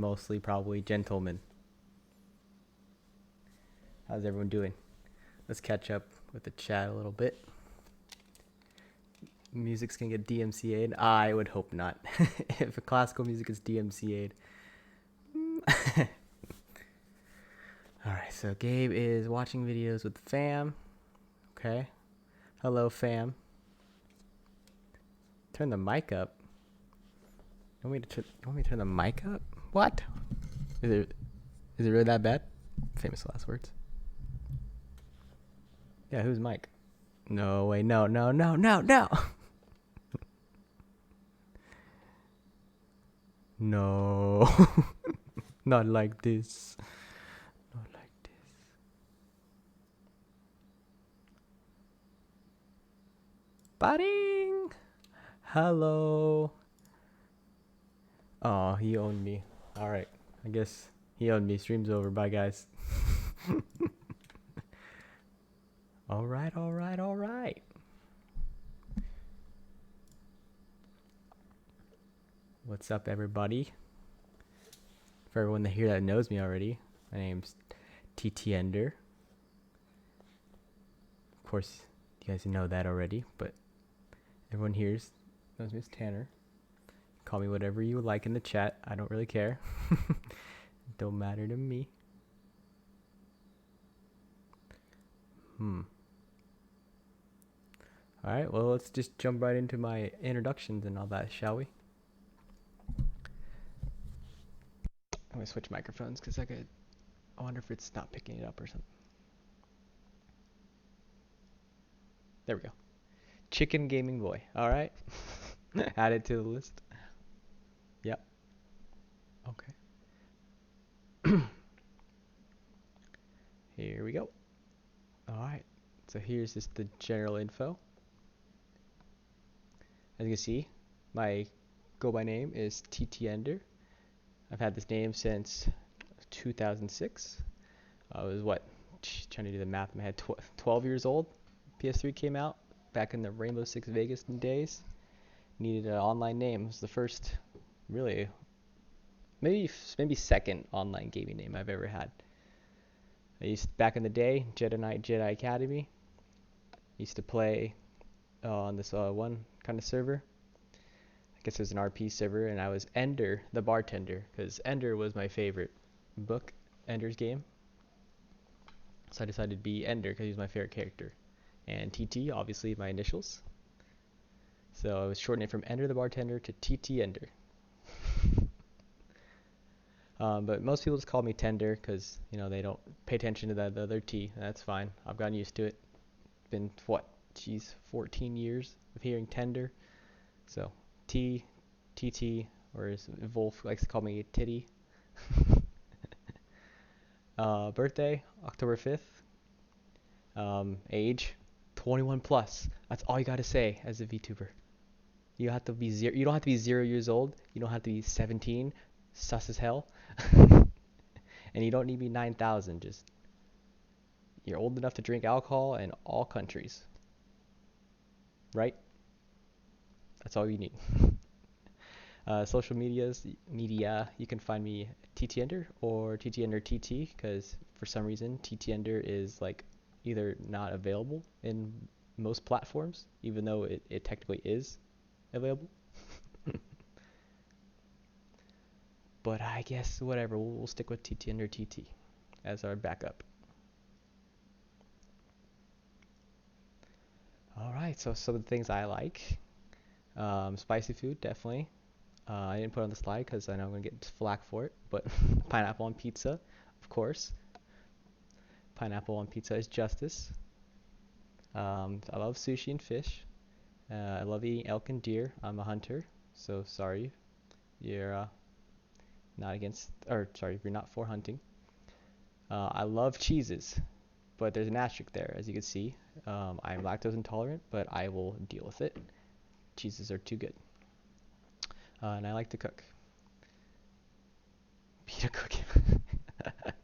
mostly probably gentlemen. How's everyone doing? Let's catch up with the chat a little bit. Music's gonna get DMCA'd? I would hope not. If classical music is DMCA'd. Alright, so Gabe is watching videos with the fam. Okay. Hello, fam. Turn the mic up. You want me to turn the mic up? What? Is it really that bad? Famous last words. Yeah, who's Mike? No way, no. No. Not like this. Not like this. Batting! Hello. Oh, he owned me. Alright. I guess he owned me. Stream's over. Bye, guys. Alright. What's up, everybody? For everyone here that knows me already, my name's TTENDER. Of course, you guys know that already, but everyone here knows me as Tanner. Call me whatever you would like in the chat. I don't really care. Don't matter to me. Alright, well, let's just jump right into my introductions and all that, shall we? I'm gonna switch microphones because I wonder if it's not picking it up or something. There we go. Chicken Gaming Boy. Alright. Add it to the list. Yep. Okay. Here we go. Alright. So here's just the general info. As you can see, my go by name is TTENDER. I've had this name since 2006. I was trying to do the math in my head, 12 years old. PS3 came out back in the Rainbow Six Vegas days. Needed an online name. It was the first, really, maybe second online gaming name I've ever had. Back in the day, Jedi Knight Jedi Academy. Used to play on this one kind of server. I guess it was an RP server, and I was Ender, the bartender, because Ender was my favorite book, Ender's Game. So I decided to be Ender because he's my favorite character. And TT, obviously, my initials. So I was shortening it from Ender the bartender to TTENDER. But most people just call me Tender because, they don't pay attention to the other T. That's fine. I've gotten used to it. Been, 14 years of hearing Tender. So, T, TT, or as Wolf likes to call me, Titty. Birthday, October 5th. Age, 21 plus. That's all you gotta say as a VTuber. You don't have to be 0 years old. You don't have to be 17, sus as hell. And you don't need to be 9,000. Just you're old enough to drink alcohol in all countries. Right? That's all you need. Social media, you can find me TTENDER or TTENDER because for some reason TTENDER is either not available in most platforms, even though it technically is available. But I guess whatever, we'll stick with TTENDER as our backup. Alright, so some of the things I like. Spicy food, definitely. I didn't put it on the slide because I know I'm going to get flack for it, but pineapple on pizza, of course. Pineapple on pizza is justice. I love sushi and fish. I love eating elk and deer. I'm a hunter, so sorry. You're not against, or sorry, if you're not for hunting. I love cheeses, but there's an asterisk there, as you can see. I'm lactose intolerant, but I will deal with it. Cheeses are too good. And I like to cook. Pita cooking.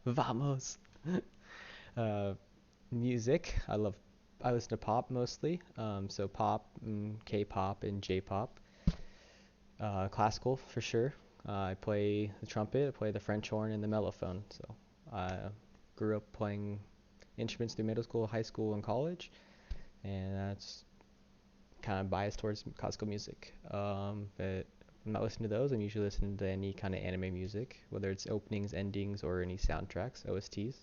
Vamos. Music. I listen to pop mostly. So pop, K-pop, and J-pop. Classical for sure. I play the trumpet, I play the French horn, and the mellophone. So I grew up playing instruments through middle school, high school, and college, and that's kind of biased towards classical music. But I'm not listening to those. I'm usually listening to any kind of anime music, whether it's openings, endings, or any soundtracks, OSTs.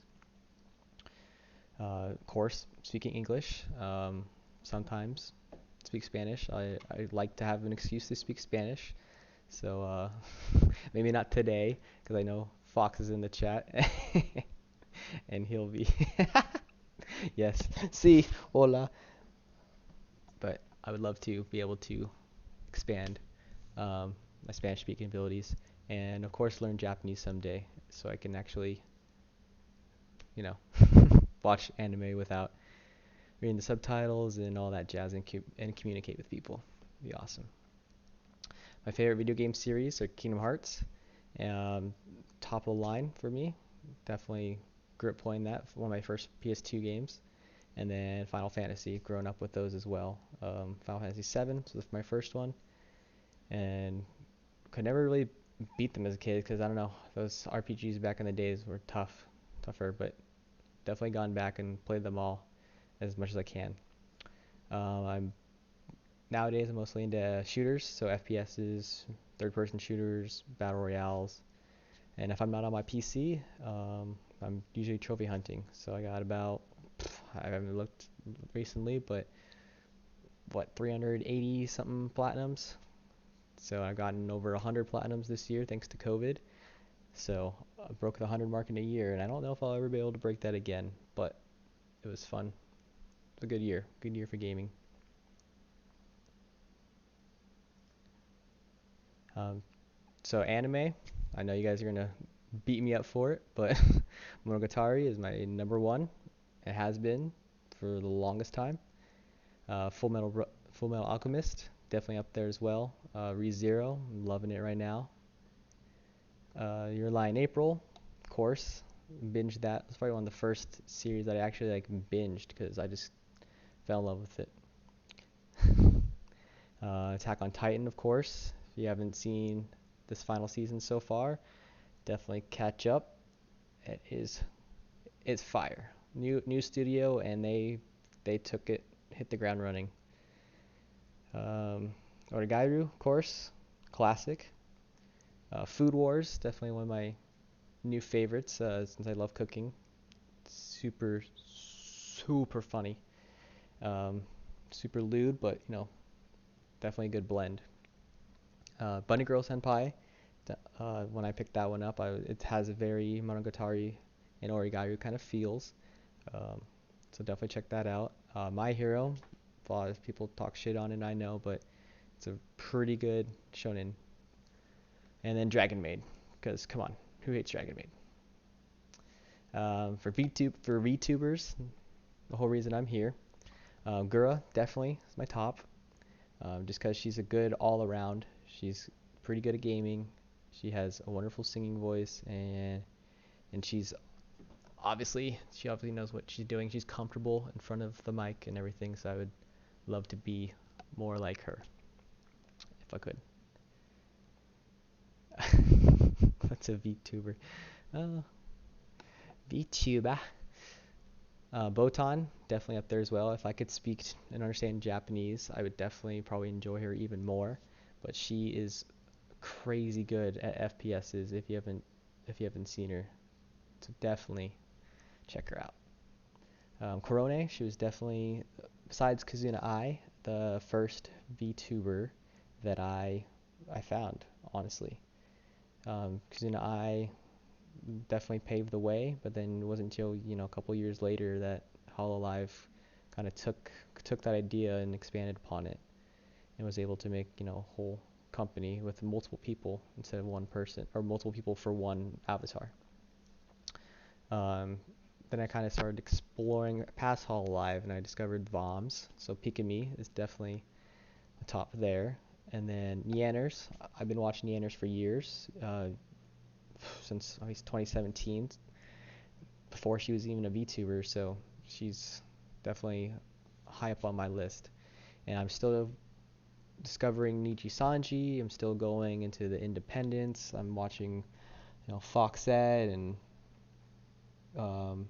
Of course, speaking English. Sometimes speak Spanish. I like to have an excuse to speak Spanish. So maybe not today, because I know Fox is in the chat, and he'll be yes. See, hola. But I would love to be able to expand my Spanish speaking abilities, and of course learn Japanese someday, so I can actually, you know, watch anime without reading the subtitles and all that jazz, and communicate with people. It'd be awesome. My favorite video game series are Kingdom Hearts. Um, Top of the line for me. Definitely grew up playing that. One of my first PS2 games. And then Final Fantasy. Growing up with those as well. Final Fantasy 7 was my first one. And could never really beat them as a kid because I don't know. Those RPGs back in the days were tougher. But definitely gone back and played them all as much as I can. I'm Nowadays I'm mostly into shooters, so FPSs, third-person shooters, battle royales, and if I'm not on my PC, I'm usually trophy hunting. So I got about, I haven't looked recently, but what, 380 something platinums. So I've gotten over 100 platinums this year thanks to COVID. So I broke the 100 mark in a year, and I don't know if I'll ever be able to break that again, but it was fun. It's a good year for gaming. Um, So anime, I know you guys are gonna beat me up for it, but Monogatari is my number one. It has been for the longest time. Full Metal Alchemist, definitely up there as well. ReZero, I'm loving it right now. Your Lie in April, of course, binged that. It's probably one of the first series that I actually like binged because I just fell in love with it. Attack on Titan, of course. If you haven't seen this final season so far, definitely catch up. It is it's fire. New studio, and they took it, hit the ground running. Um, Origairu, of course, classic. Food Wars, definitely one of my new favorites since I love cooking. Super funny. Um, Super lewd, but definitely a good blend. Bunny Girl Senpai. When I picked that one up, it has a very Monogatari and Origairu kind of feels. Um, so definitely check that out. My Hero, a lot of people talk shit on it, I know, but it's a pretty good shonen. And then Dragon Maid, because come on, who hates Dragon Maid? For VTubers, the whole reason I'm here, Gura definitely is my top, just because she's a good all around. She's pretty good at gaming. She has a wonderful singing voice, and she obviously knows what she's doing. She's comfortable in front of the mic and everything, so I would love to be more like her if I could. That's a VTuber. Uh, VTuber. Botan, definitely up there as well. If I could speak and understand Japanese, I would definitely probably enjoy her even more. But she is crazy good at FPSs if you haven't seen her. So definitely check her out. Korone, she was definitely, besides Kazuna Ai, the first VTuber that I found, honestly. Kazuna Ai definitely paved the way, but then it wasn't until a couple years later that Hololive kind of took that idea and expanded upon it, and was able to make a whole company with multiple people instead of one person, or multiple people for one avatar. Um, then I kind of started exploring past Hololive, and I discovered VOMs. So Pikami is definitely the top there. And then Neanners, I've been watching Neanners for years, since at least 2017, before she was even a VTuber. So she's definitely high up on my list. And I'm still discovering Niji Sanji. I'm still going into the independents. I'm watching, Foxette and um,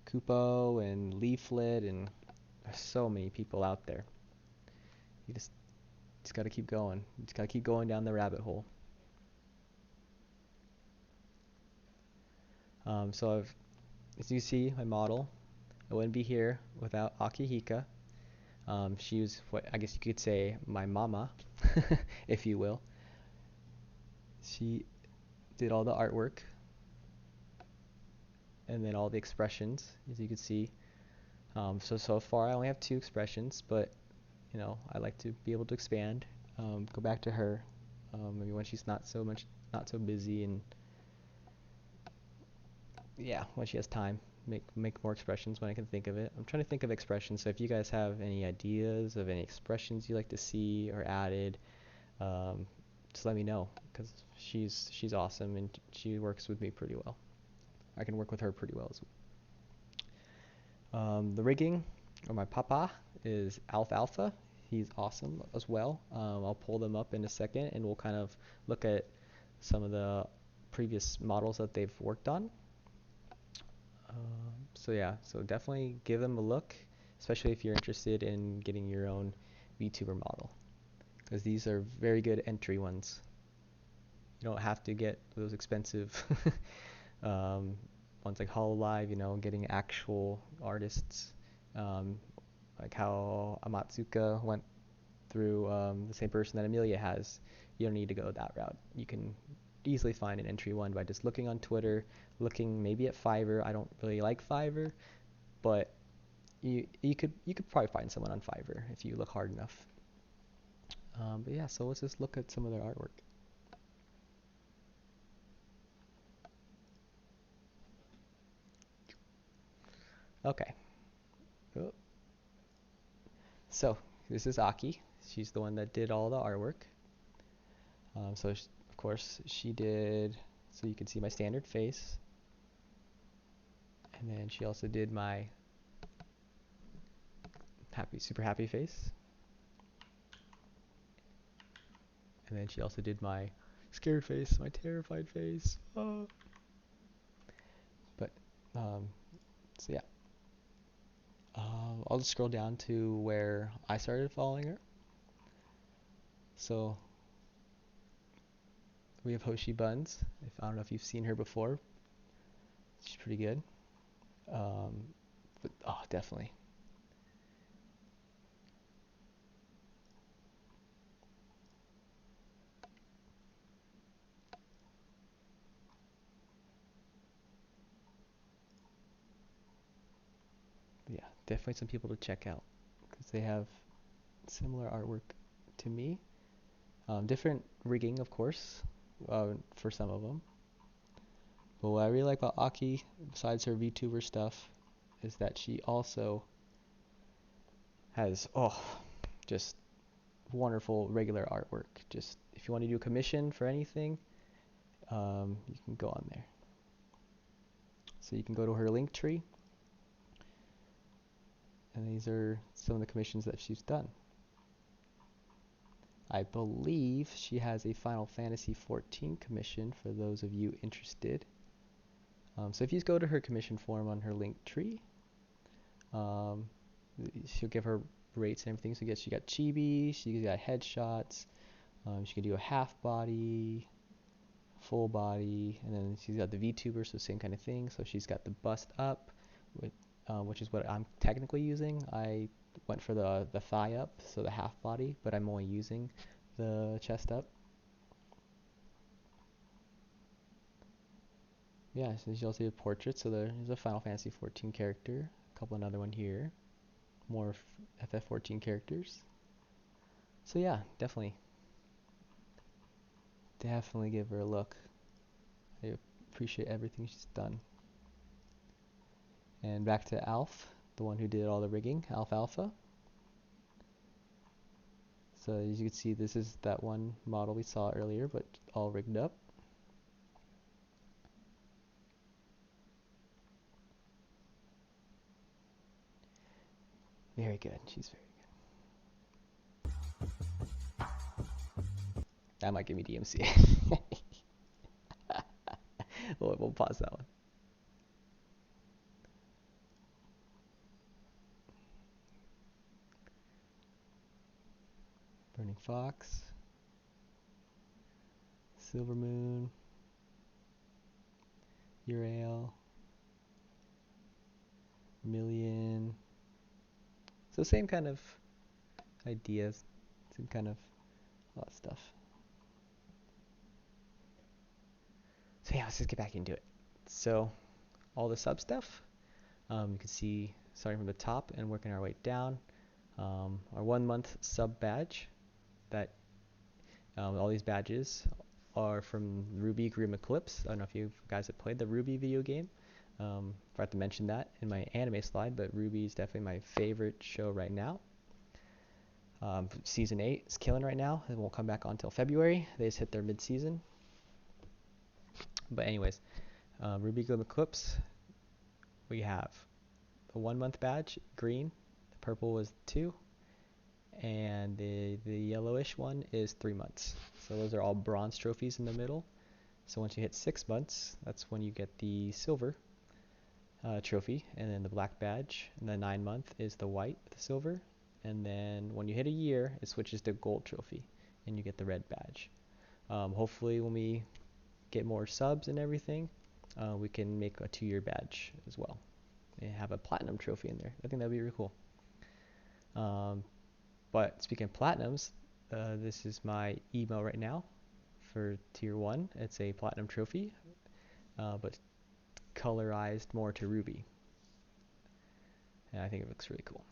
Kupo and Leaflet, and there's so many people out there. You just got to keep going. You just got to keep going down the rabbit hole. So as you see, my model, I wouldn't be here without Akihika. She was what I guess you could say my mama, if you will. She did all the artwork and then all the expressions, as you can see. So far I only have 2 expressions, but I like to be able to expand. Go back to her, maybe when she's not so busy, and yeah, when she has time, make more expressions when I can think of it. I'm trying to think of expressions, so if you guys have any ideas of any expressions you like to see or added, just let me know, because she's awesome and she works with me pretty well. I can work with her pretty well as well. The rigging, or my papa, is Alfalfa. He's awesome as well. I'll pull them up in a second and we'll kind of look at some of the previous models that they've worked on. So yeah, so definitely give them a look, especially if you're interested in getting your own VTuber model, because these are very good entry ones. You don't have to get those expensive ones like HoloLive, getting actual artists, like how Amatsuka went through the same person that Amelia has. You don't need to go that route. You can easily find an entry one by just looking on Twitter, looking maybe at Fiverr. I don't really like Fiverr, but you could probably find someone on Fiverr if you look hard enough. But yeah, so let's just look at some of their artwork. Okay. Oh. So this is Aki. She's the one that did all the artwork. So of course she did. So you can see my standard face, and then she also did my super happy face, and then she also did my scared face, my terrified face. Oh. But so yeah. I'll just scroll down to where I started following her. So we have Hoshi Buns. I don't know if you've seen her before. She's pretty good. But definitely. Yeah, definitely some people to check out, because they have similar artwork to me. Different rigging, of course, for some of them. But what I really like about Aki, besides her VTuber stuff, is that she also has just wonderful regular artwork. Just if you want to do a commission for anything, you can go on there. So you can go to her link tree, and these are some of the commissions that she's done. I believe she has a Final Fantasy XIV commission for those of you interested. So if you go to her commission form on her link tree, she'll give her rates and everything. So she got chibi, she got headshots, she can do a half body, full body, and then she's got the VTuber, so same kind of thing. So she's got the bust up, which is what I'm technically using. I went for the thigh up, so the half body, but I'm only using the chest up. Yeah, so you also have portraits. So there's a Final Fantasy XIV character, a couple another one here, more FF14 characters. So yeah, definitely give her a look. I appreciate everything she's done. And back to Alf, the one who did all the rigging, Alfalfa. So as you can see, this is that one model we saw earlier, but all rigged up. Very good. She's very good. That might give me DMC. We'll pause that one. Burning Fox, Silver Moon, Urail, Million. So same kind of ideas, same kind of a lot of stuff. So yeah, let's just get back into it. So all the sub stuff, you can see starting from the top and working our way down. Our 1 month sub badge, that all these badges are from Ruby Grim Eclipse. I don't know if you guys have played the Ruby video game. Forgot to mention that in my anime slide, but Ruby is definitely my favorite show right now. Season 8 is killing right now. It won't come back on until February. They just hit their mid-season. But anyways, Ruby Grim Eclipse, we have the 1 month badge, green. The purple was 2. And the yellowish one is 3 months. So those are all bronze trophies in the middle. So once you hit 6 months, that's when you get the silver trophy, and then the black badge. And the 9 month is the white, the silver. And then when you hit a year, it switches to gold trophy, and you get the red badge. Hopefully, when we get more subs and everything, we can make a 2-year badge as well and have a platinum trophy in there. I think that'd be really cool. But speaking of platinums, this is my email right now for tier 1. It's a platinum trophy, but colorized more to Ruby. And I think it looks really cool.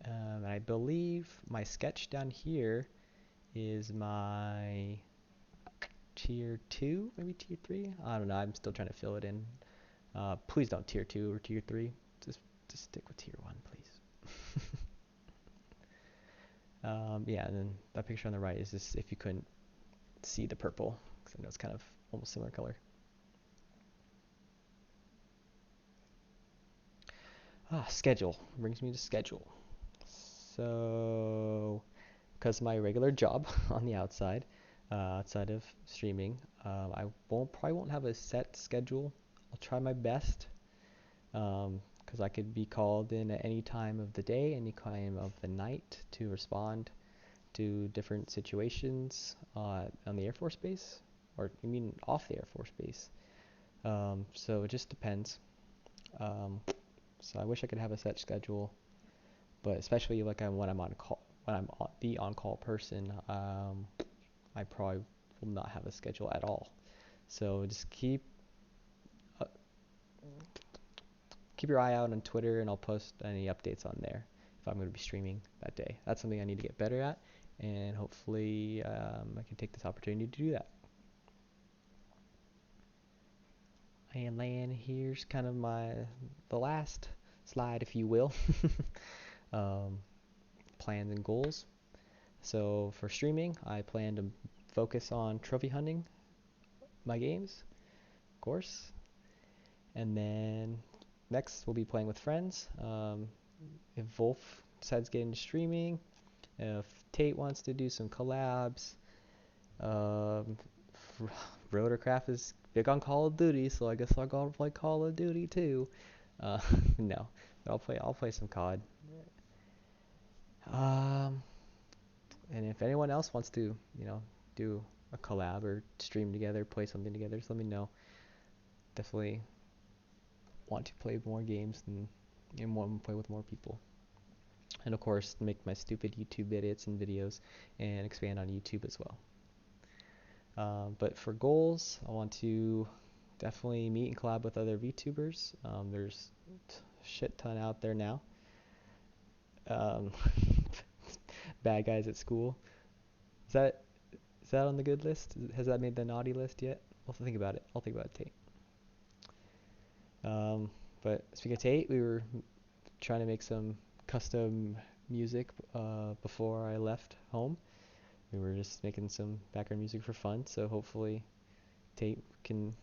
And I believe my sketch down here is my tier 2, maybe tier 3. I don't know. I'm still trying to fill it in. Please don't tier 2 or tier 3. Just stick with tier 1, please. Yeah, and then that picture on the right is just if you couldn't see the purple, because I know it's kind of almost similar color. Schedule brings me to schedule. So, because my regular job on the outside of streaming, I probably won't have a set schedule. I'll try my best, because I could be called in at any time of the day, any time of the night to respond to different situations on the Air Force Base, or you mean off the Air Force Base. So it just depends. So I wish I could have a set schedule, but especially like when I'm on call, when I'm the on-call person, I probably will not have a schedule at all. So just uh, keep your eye out on Twitter, and I'll post any updates on there if I'm going to be streaming that day. That's something I need to get better at, and hopefully I can take this opportunity to do that. And then here's kind of the last slide, if you will. Plans and goals. So for streaming, I plan to focus on trophy hunting my games, of course. And then next, we'll be playing with friends. If Wolf decides to get into streaming, if Tate wants to do some collabs, Rotorcraft is big on Call of Duty, so I guess I'll go play Call of Duty too. No, but I'll play some COD. And if anyone else wants to, do a collab or stream together, play something together, just let me know. Definitely want to play more games and want to play with more people. And of course, make my stupid YouTube edits and videos and expand on YouTube as well. But for goals, I want to definitely meet and collab with other VTubers. There's a shit ton out there now. Bad guys at school. Is that on the good list? Has that made the naughty list yet? I'll think about it. I'll think about it, Tate. But speaking of Tate, we were trying to make some custom music before I left home. We were just making some background music for fun, so hopefully Tate can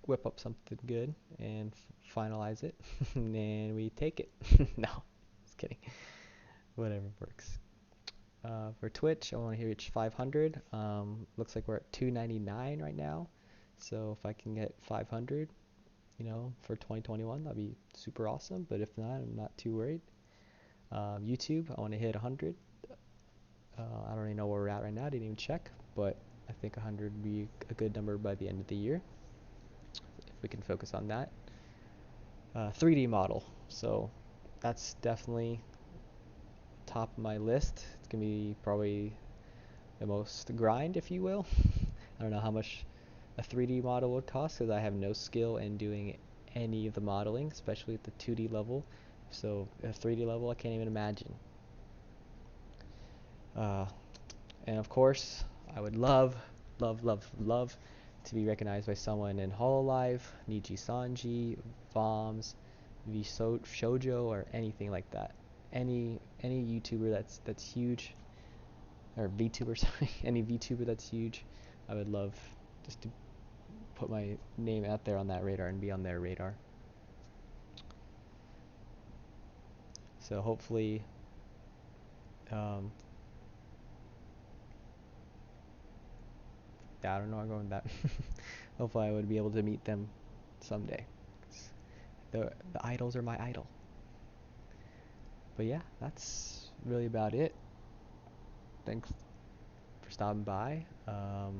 whip up something good and finalize it, and we take it. No, just kidding. Whatever works. For Twitch, I want to reach 500. Looks like we're at 299 right now. So if I can get 500, for 2021, that'd be super awesome. But if not, I'm not too worried. YouTube, I want to hit 100. I don't even know where we're at right now. I didn't even check, but I think 100 would be a good number by the end of the year if we can focus on that. 3D model, so that's definitely top of my list. It's gonna be probably the most grind, if you will. I don't know how much a 3D model would cost because I have no skill in doing any of the modeling, especially at the 2D level. So a 3D level, I can't even imagine. And of course, I would love to be recognized by someone in Hololive, Niji Sanji, Voms, Shoujo, or anything like that. Any YouTuber that's huge, or VTuber, sorry, any VTuber that's huge, I would love just to put my name out there on that radar and be on their radar. So hopefully, yeah, I don't know where I'm going with that. Hopefully I would be able to meet them someday. The idols are my idol. But yeah, that's really about it. Thanks for stopping by. I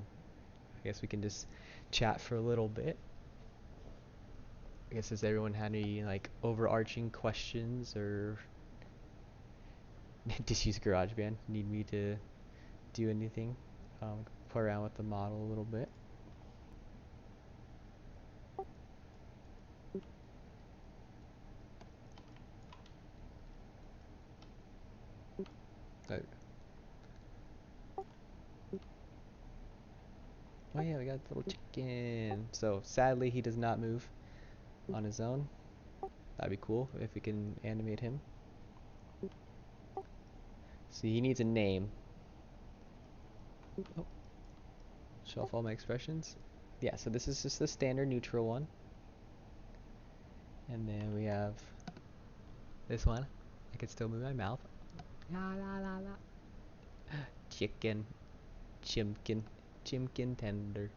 guess we can just chat for a little bit. I guess, has everyone had any like overarching questions or just use GarageBand? Need me to do anything? Play around with the model a little bit. Oh yeah, we got the little chicken. So sadly he does not move on his own. That'd be cool if we can animate him. See, he needs a name. Oh. Show off all my expressions. Yeah, so this is just the standard neutral one. And then we have this one. I can still move my mouth. La la la la. Chicken. Chimkin tender.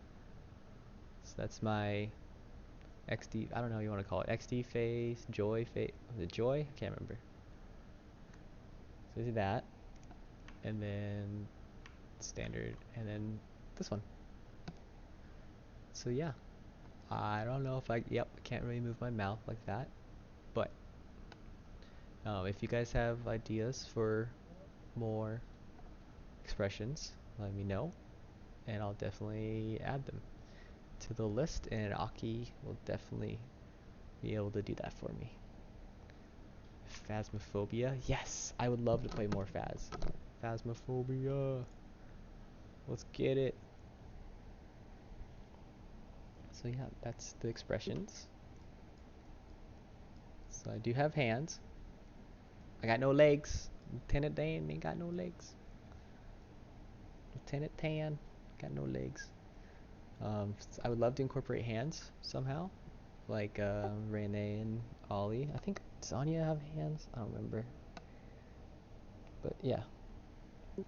So that's my XD, I don't know what you want to call it. XD face, joy face. Was it joy? I can't remember. So this is that. And then standard. And then this one. So yeah. I don't know if I can't really move my mouth like that. But if you guys have ideas for more expressions, let me know. And I'll definitely add them to the list, and Aki will definitely be able to do that for me. Phasmophobia, yes, I would love to play more Phasmophobia. Let's get it. So yeah, that's the expressions. So I do have hands. I got no legs. Lieutenant Dan ain't got no legs. Lieutenant Tan got no legs. I would love to incorporate hands somehow, like Renee and Ollie. I think Sonya have hands. I don't remember, but yeah.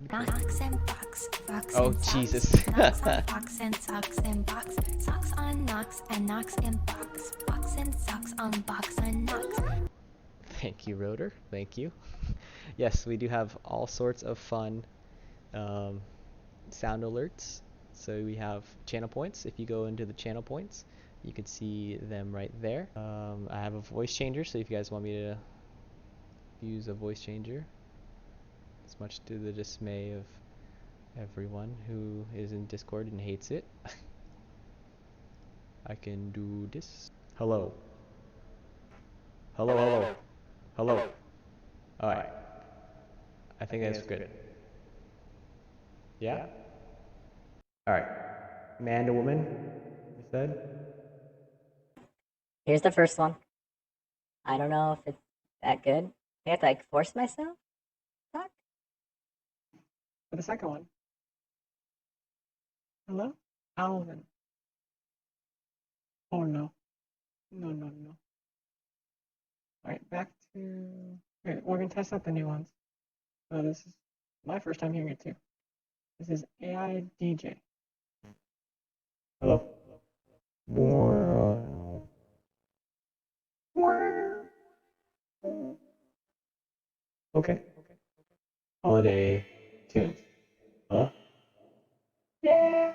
Box and box, box Oh and Jesus! Knocks on box and socks and box, socks on knocks and knocks and box and socks on box and knocks. Thank you, Rotor. Thank you. Yes, we do have all sorts of fun sound alerts. So we have channel points. If you go into the channel points, you can see them right there. I have a voice changer, so if you guys want me to use a voice changer, it's much to the dismay of everyone who is in Discord and hates it. I can do this. Hello. Hello, hello. Hello. Alright. I think that's good. Yeah? Alright. Man to woman, you said? Here's the first one. I don't know if it's that good. I have to like force myself. Talk. For the second one. Hello? Alvin. Oh no. No, no, no. Alright, back to... Wait, we're gonna test out the new ones. So this is My first time hearing it too. This is AI DJ. Hello. Okay. Holiday tunes. Huh? Yeah.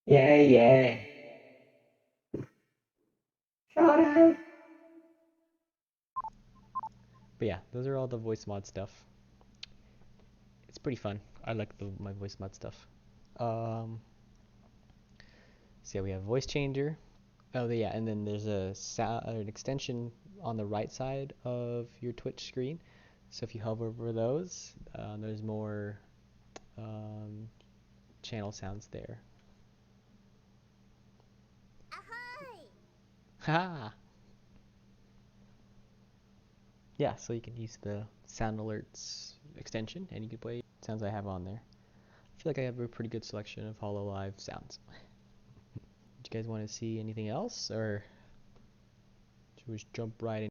Yeah, yeah. Shout out. But yeah, those are all the voice mod stuff. It's pretty fun. I like my voice mod stuff. So yeah, we have voice changer. Oh yeah, and then there's an extension on the right side of your Twitch screen. So if you hover over those, there's more um, channel sounds there. Ha! Yeah, so you can use the sound alerts extension, and you can play sounds I have on there. I feel like I have a pretty good selection of HoloLive sounds. Do you guys want to see anything else, or should we just jump right in?